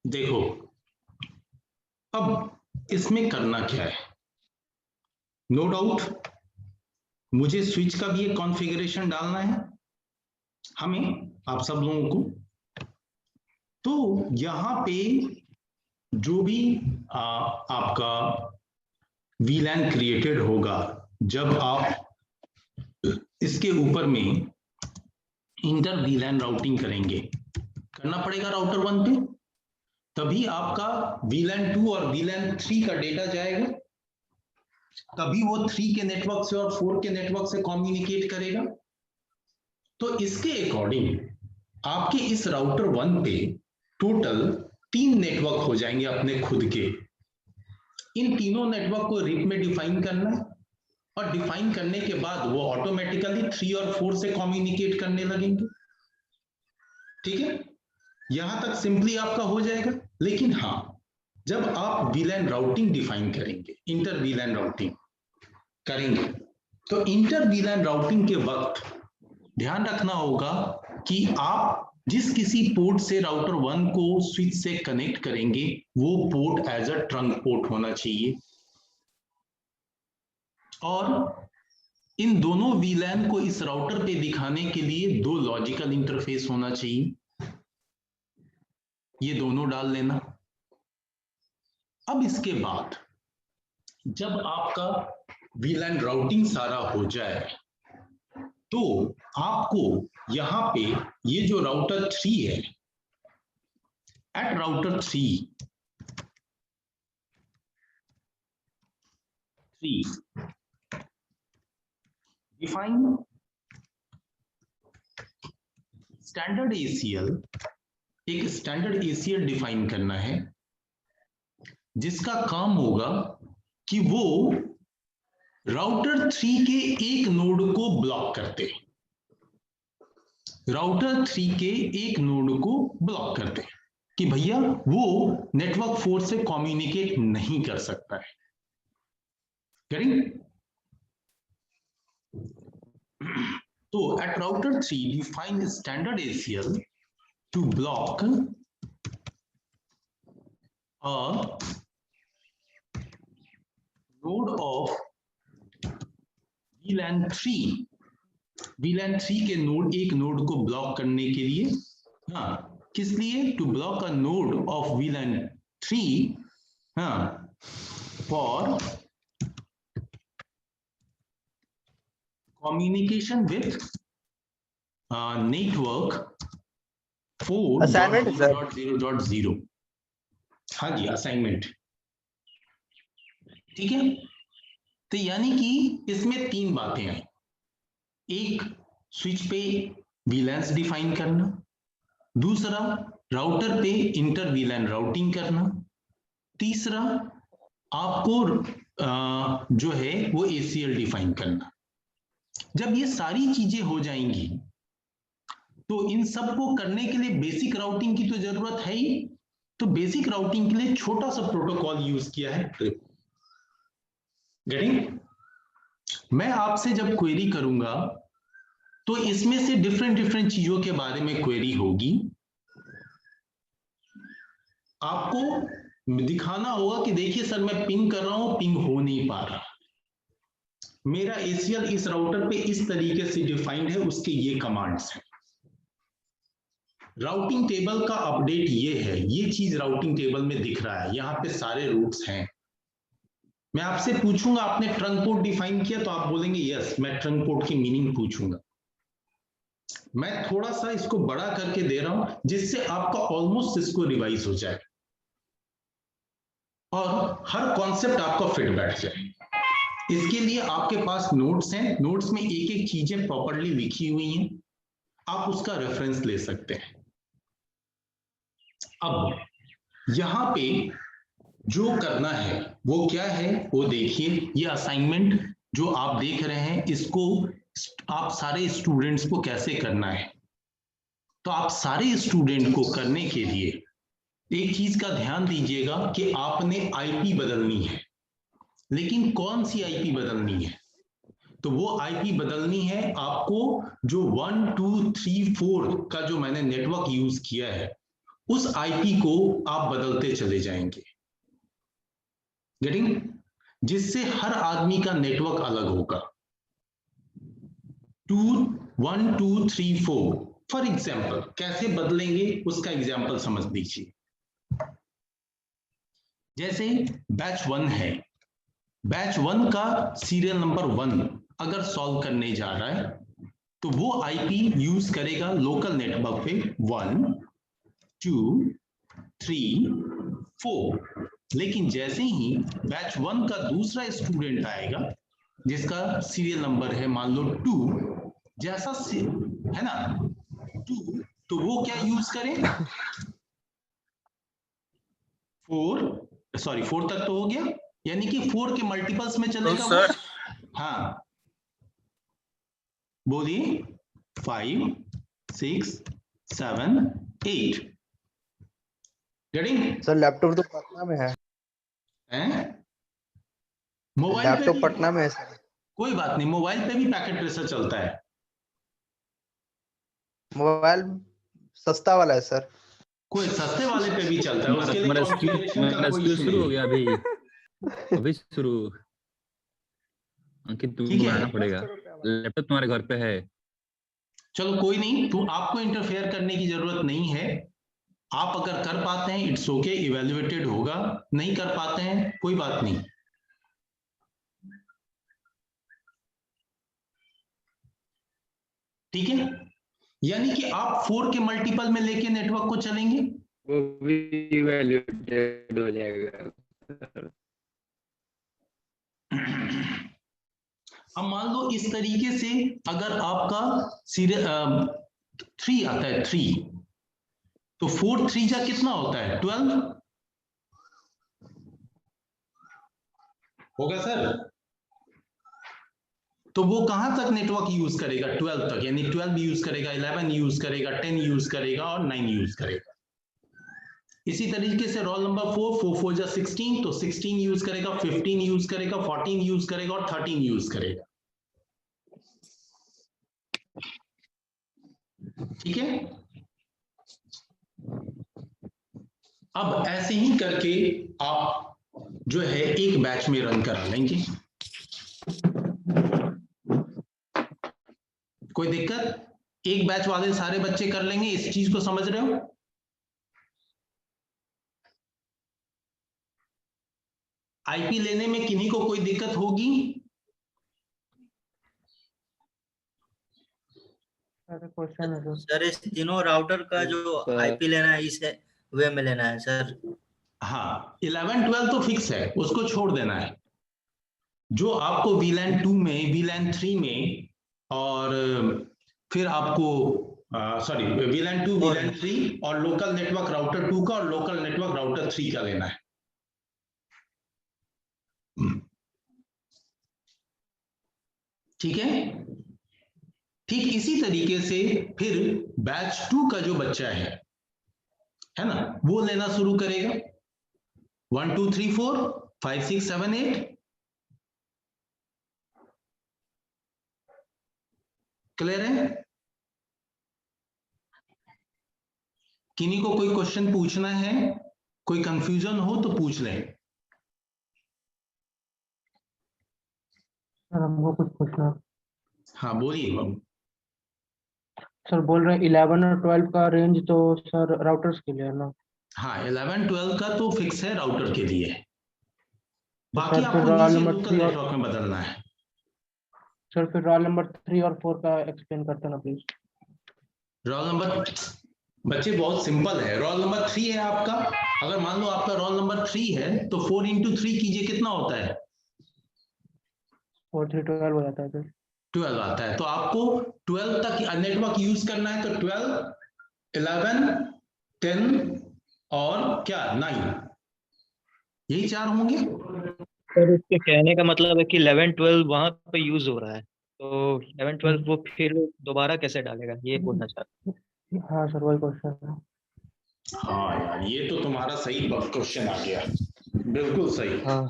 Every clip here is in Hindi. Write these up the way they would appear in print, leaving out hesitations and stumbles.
देखो, अब इसमें करना क्या है। नो डाउट मुझे स्विच का भी एक कॉन्फ़िगरेशन डालना है, हमें, आप सब लोगों को। तो यहां पे जो भी आपका वीलैन क्रिएटेड होगा, जब आप इसके ऊपर में इंटर वीलैन राउटिंग करेंगे, करना पड़ेगा राउटर 1 पे, तभी आपका वीलैन 2 और वीलैन 3 का डेटा जाएगा, तभी वो 3 के नेटवर्क से और 4 के नेटवर्क से कम्युनिकेट करेगा। तो इसके अकॉर्डिंग आपके इस राउटर 1 पे टोटल 3 नेटवर्क हो जाएंगे अपने खुद के। इन तीनों नेटवर्क को रिप में डिफाइन करना है, और डिफाइन करने के बाद वो ऑटोमेटिकली 3 और 4 से कम्युनिकेट करने लगेंगे। ठीक है, यहां तक सिंपली आपका हो जाएगा। लेकिन हाँ, जब आप वीलैन राउटिंग डिफाइन करेंगे, इंटर वीलैन राउटिंग करेंगे, तो इंटर वीलैन राउटिंग के वक्त ध्यान रखना होगा कि आप जिस किसी पोर्ट से राउटर 1 को स्विच से कनेक्ट करेंगे, वो port as a trunk port होना चाहिए, और इन दोनों वीलैन को इस राउटर पे दिखाने के लिए 2 लॉजिकल इंटरफेस होना चाहिए। ये दोनों डाल लेना। अब इसके बाद जब आपका वीलैन राउटिंग सारा हो जाए, तो आपको यहां पे ये जो राउटर 3 है, at router 3 define standard ACL, एक स्टैंडर्ड एसीएल डिफाइन करना है, जिसका काम होगा कि वो राउटर 3 के एक नोड को ब्लॉक करते, राउटर 3 के एक नोड को ब्लॉक करते कि भैया वो नेटवर्क 4 से कम्युनिकेट नहीं कर सकता है। करेंगे, तो at router 3 define standard ACL to block a node of VLAN 3, VLAN 3 के नोड, एक नोड को ब्लॉक करने के लिए, हाँ, किस लिए, to block a node of VLAN 3, हाँ, फॉर कम्युनिकेशन विथ नेटवर्क 4.0.0.0। हाँ जी, असाइनमेंट। ठीक है, तो यानी कि इसमें 3 बातें हैं। एक, स्विच पे वीलैन्स डिफाइन करना, दूसरा राउटर पे इंटर वीलैन राउटिंग करना, तीसरा आपको जो है वो एसीएल डिफाइन करना। जब ये सारी चीजें हो जाएंगी, तो इन सब को करने के लिए बेसिक राउटिंग की तो जरूरत है ही। तो बेसिक राउटिंग के लिए छोटा सा प्रोटोकॉल यूज किया है, ट्रिप। गेटिंग? मैं आपसे जब क्वेरी करूंगा, तो इसमें से डिफरेंट चीजों के बारे में क्वेरी होगी। आपको दिखाना होगा कि देखिए सर, मैं पिंग कर रहा हूं, पिंग हो नहीं पा रहा, मेरा एसीएल इस राउटर पे इस तरीके से डिफाइंड है, उसके ये कमांड्स हैं। राउटिंग टेबल का अपडेट ये है, ये चीज राउटिंग टेबल में दिख रहा है, यहां पे सारे रूट्स हैं। मैं आपसे पूछूंगा आपने ट्रंक पोर्ट डिफाइन किया, तो आप बोलेंगे यस, मैं ट्रंक पोर्ट की मीनिंग पूछूंगा। मैं थोड़ा सा इसको बड़ा करके दे रहा हूं, जिससे आपका ऑलमोस्ट इसको रिवाइज हो जाए और हर कॉन्सेप्ट आपका फिट बैठ जाए। इसके लिए आपके पास नोट्स हैं, नोट्स में एक एक चीजें प्रॉपरली लिखी हुई हैं, आप उसका रेफरेंस ले सकते हैं। अब यहां पे जो करना है वो क्या है, वो देखिए। ये असाइनमेंट जो आप देख रहे हैं, इसको आप सारे स्टूडेंट्स को कैसे करना है। तो आप सारे स्टूडेंट को करने के लिए एक चीज का ध्यान दीजिएगा कि आपने आईपी बदलनी है। लेकिन कौन सी आईपी बदलनी है? तो वो आईपी बदलनी है आपको जो 1 2 3 4 का जो मैंने नेटवर्क यूज किया है, उस आईपी को आप बदलते चले जाएंगे, गेटिंग, जिससे हर आदमी का नेटवर्क अलग होगा। 2 1 2 3 4 फॉर एग्जाम्पल कैसे बदलेंगे उसका एग्जाम्पल समझ लीजिए। जैसे बैच 1 है, बैच 1 का सीरियल नंबर 1 अगर सॉल्व करने जा रहा है तो वो आईपी यूज करेगा लोकल नेटवर्क पे 1 2 3 4। लेकिन जैसे ही बैच 1 का दूसरा स्टूडेंट आएगा जिसका सीरियल नंबर है मान लो 2, जैसा है ना 2, तो वो क्या यूज करें 4 तक तो हो गया, यानी कि 4 के मल्टीपल्स में चलेगा वो। हाँ बोलिए 5 6 7 8। गेटिंग? सर लैपटॉप तो पटना में है, मोबाइल पे लैपटॉप भी पटना में है सर। कोई बात नहीं, मोबाइल पे भी पैकेट ट्रेसर चलता है। मोबाइल सस्ता वाला है सर। कोई सस्ते वाले पे भी चलता है, उसके लिए मेरा कॉन्फ़िगरेशन का कोई स्क्यू इशू शुरू हो नहीं। गया अभी शुरू। अंकित ठीक तुमको है। बनाना पड़ेगा, लैपटॉप तुम्हारे घर पे है। चलो कोई नहीं, तो आपको इंटरफेयर करने की जरूरत नहीं है। आप अगर कर पाते हैं इट्स ओके, इवेल्युएटेड होगा, नहीं कर पाते हैं कोई बात नहीं। ठीक है, यानी कि आप 4 के मल्टीपल में लेके नेटवर्क को चलेंगे, वो भी इवैल्यूएटेड हो जाएगा। अब मान लो इस तरीके से अगर आपका सीरियल 3 आता है 3, तो 4 3 जा कितना होता है 12 होगा सर। तो वो कहां तक नेटवर्क यूज करेगा 12 तक, यानी 12 यूज करेगा, 11 यूज करेगा, 10 यूज करेगा और 9 यूज करेगा। इसी तरीके से रोल नंबर 4 4 4 जा 16, तो 16 यूज करेगा, 15 यूज करेगा, 14 यूज करेगा और 13 यूज करेगा। ठीक है, अब ऐसे ही करके आप जो है एक बैच में रन करा लेंगे, कोई दिक्कत? एक बैच वाले सारे बच्चे कर लेंगे, इस चीज को समझ रहे हो? आईपी लेने में किन्हीं को कोई दिक्कत होगी? क्वेश्चन है सर इस तीनों राउटर का जो आईपी लेना है इस वे में लेना है सर। हाँ 11 12 तो फिक्स है, उसको छोड़ देना है। जो आपको VLAN 2 में, VLAN 3 में और फिर आपको सॉरी VLAN 2 VLAN 3 और लोकल नेटवर्क राउटर 2 का और लोकल नेटवर्क राउटर 3 का लेना है। ठीक है, ठीक इसी तरीके से फिर बैच 2 का जो बच्चा है ना, वो लेना शुरू करेगा 1 2 3 4 5 6 7 8। क्लियर है? किन्हीं को कोई क्वेश्चन पूछना है, कोई कंफ्यूजन हो तो पूछ लें। सर हमको कुछ पूछना। हाँ बोलिए। सर बोल रहे हैं 11 और 12 का रेंज तो सर राउटर्स के लिए है ना? हाँ 11 12 का तो फिक्स है राउटर के लिए, बाकी सर फिर आपको रोल नीचे नंबर लोकल 3 और नेटवर्क में बदलना है। सर फिर रोल नंबर 3 और 4 का एक्सप्लेन करते ना प्लीज। रोल नंबर बच्चे बहुत सिंपल है, रोल नंबर 3 है आपका। अगर मान लो आपका रोल नंबर 3 है तो 4 into 3 कीजिए, कितना होता है? 4 3 12 हो जाता है सर। 12 आता है, तो आपको 12 तक नेटवर्क यूज करना है, तो 12 11 10 और क्या 9, यही 4 होंगे। सर इसके कहने का मतलब है कि 11 12 वहां पे यूज हो रहा है, तो 11 12 वो फिर दोबारा कैसे डालेगा, ये पूछना चाहता हूँ। हाँ सर वही क्वेश्चन है। हाँ यार ये तो तुम्हारा सही क्वेश्चन आ गया, बिल्कुल सही। हाँ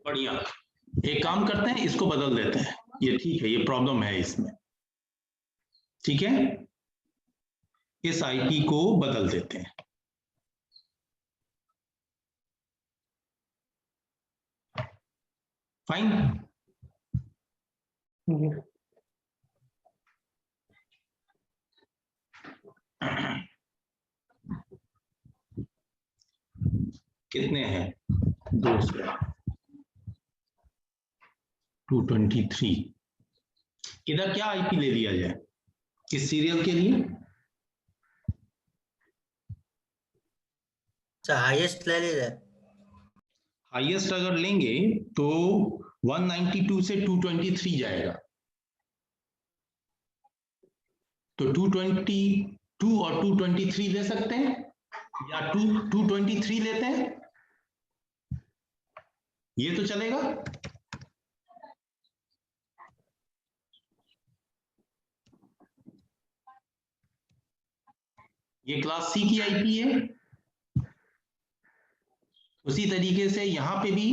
बढ़िया, एक काम करते हैं इसको बदल देते हैं, ये ठीक है, ये प्रॉब्लम है इसमें। ठीक है, इस आईपी को बदल देते हैं। फाइन। जी कितने हैं? 200 223। इधर क्या आईपी ले लिया जाए इस सीरियल के लिए? अच्छा हाईएस्ट ले लीजिए। हाईएस्ट अगर लेंगे तो 192 से 223 जाएगा, तो 222 और 223 ले सकते हैं या 223 लेते हैं, ये तो चलेगा। ये क्लास सी की आईपी है। उसी तरीके से यहां पे भी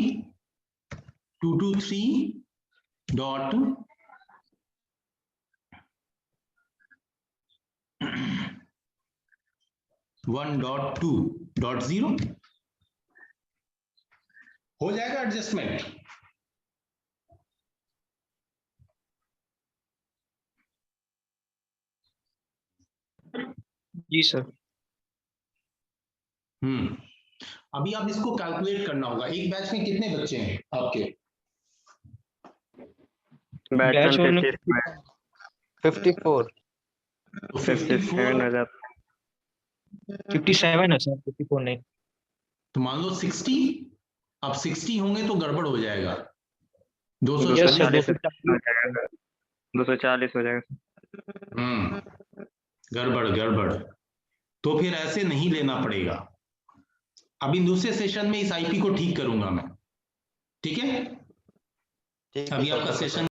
223.1.2.0 हो जाएगा एडजस्टमेंट। जी सर। अभी आप इसको कैलकुलेट करना होगा। एक बैच में कितने बच्चे हैं आपके? बैच में 54 तो 54 57 है सर, 54 नहीं। तो मान लो 60। अब 60 होंगे तो गड़बड़ हो जाएगा। यस 240 सर, 240 हो जाएगा। गड़बड़। तो फिर ऐसे नहीं लेना पड़ेगा। अभी दूसरे सेशन में इस आईपी को ठीक करूंगा मैं, ठीक है? ठीक है अभी सर, आपका धन्यवाद। सेशन